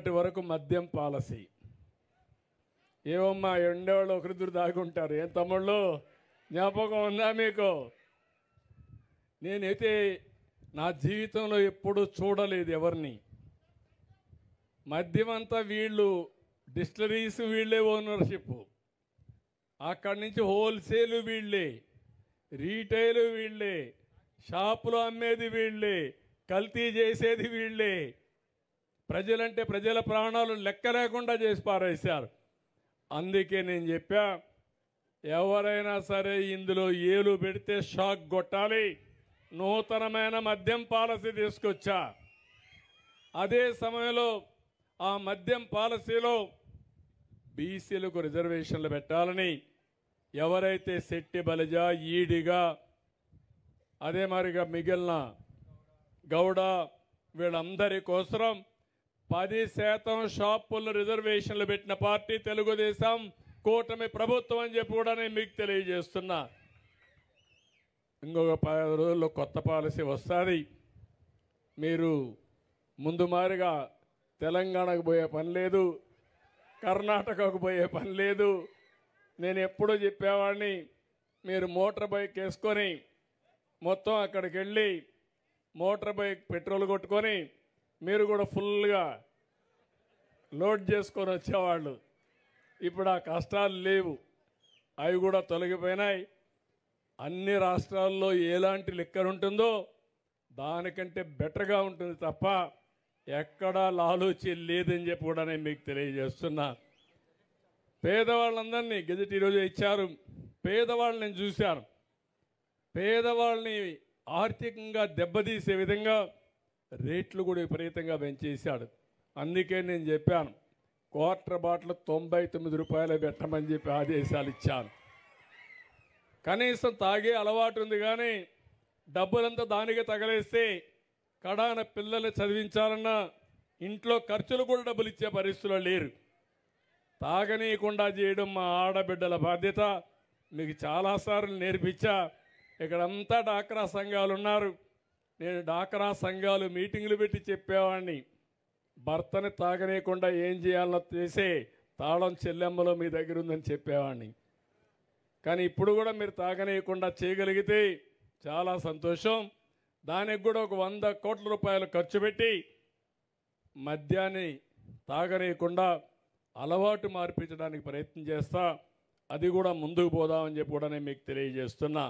మొన్నటి వరకు మద్యం పాలసీ. ఏమమ్మా ఎండేవాళ్ళు ఒకరిద్దరు దాగుంటారు. ఏం తమ్ముళ్ళు జ్ఞాపకం ఉందా మీకు? నేనైతే నా జీవితంలో ఎప్పుడూ చూడలేదు ఎవరిని. మద్యం అంతా వీళ్ళు, డిస్టిలరీస్ వీళ్ళే ఓనర్షిప్, అక్కడి నుంచి హోల్సేల్ వీళ్ళే, రీటైల్ వీళ్ళే, షాపులో అమ్మేది వీళ్ళే, కల్తీ చేసేది వీళ్ళే. ప్రజలంటే ప్రజల ప్రాణాలు లెక్క లేకుండా చేసి పారేశారు. అందుకే నేను చెప్పా, ఎవరైనా సరే ఇందులో ఏలు పెడితే షాక్ కొట్టాలి. నూతనమైన మద్యం పాలసీ తీసుకొచ్చా. అదే సమయంలో ఆ మద్యం పాలసీలో బీసీలకు రిజర్వేషన్లు పెట్టాలని, ఎవరైతే శెట్టి బలిజ, ఈడిగా, అదే మరిగా మిగిలిన గౌడ వీళ్ళందరి కోసం 10% షాపుల్లో రిజర్వేషన్లు పెట్టిన పార్టీ తెలుగుదేశం కూటమి ప్రభుత్వం అని చెప్పి కూడా నేను మీకు తెలియజేస్తున్నా. ఇంకొక 10 రోజుల్లో కొత్త పాలసీ వస్తుంది. మీరు ముందు మారిగా తెలంగాణకు పోయే పని లేదు, కర్ణాటకకు పోయే పని లేదు. నేను ఎప్పుడూ చెప్పేవాడిని, మీరు మోటార్ బైక్ వేసుకొని మొత్తం అక్కడికి వెళ్ళి మోటార్ బైక్ పెట్రోల్ కొట్టుకొని మీరు కూడా ఫుల్గా లోడ్ చేసుకొని వచ్చేవాళ్ళు. ఇప్పుడు ఆ కష్టాలు లేవు, అవి కూడా తొలగిపోయినాయి. అన్ని రాష్ట్రాల్లో ఎలాంటి లిక్కర్ ఉంటుందో దానికంటే బెటర్గా ఉంటుంది తప్ప ఎక్కడా లాలూచి లేదని చెప్పి కూడా నేను మీకు తెలియజేస్తున్నా. పేదవాళ్ళందరినీ గెజెట్ ఈరోజు ఇచ్చారు. పేదవాళ్ళని నేను చూశాను. పేదవాళ్ళని ఆర్థికంగా దెబ్బతీసే విధంగా రేట్లు కూడా విపరీతంగా పెంచేశాడు. అందుకే నేను చెప్పాను, క్వార్టర్ బాటిల్ 99 రూపాయలు పెట్టమని చెప్పి ఆదేశాలు ఇచ్చాను. కనీసం తాగే అలవాటు ఉంది, కానీ డబ్బులంతా దానికి తగలేస్తే కడాన పిల్లల్ని చదివించాలన్నా ఇంట్లో ఖర్చులు కూడా డబ్బులు ఇచ్చే పరిస్థితుల్లో లేరు. తాగనీయకుండా చేయడం మా ఆడబిడ్డల బాధ్యత. మీకు చాలాసార్లు నేర్పించా. ఇక్కడంతా డాక్రా సంఘాలు ఉన్నారు. నేను డాక్రా సంఘాలు మీటింగులు పెట్టి చెప్పేవాడిని, భర్తని తాగనీయకుండా ఏం చేయాలో చేసే తాళం చెల్లెమ్మలో మీ దగ్గర ఉందని చెప్పేవాడిని. కానీ ఇప్పుడు కూడా మీరు తాగనీయకుండా చేయగలిగితే చాలా సంతోషం. దానికి కూడా ఒక 100 కోట్ల రూపాయలు ఖర్చు పెట్టి మద్యాన్ని తాగనీయకుండా అలవాటు మార్పించడానికి ప్రయత్నం చేస్తా. అది కూడా ముందుకు పోదామని చెప్పి కూడా నేను మీకు తెలియజేస్తున్నా.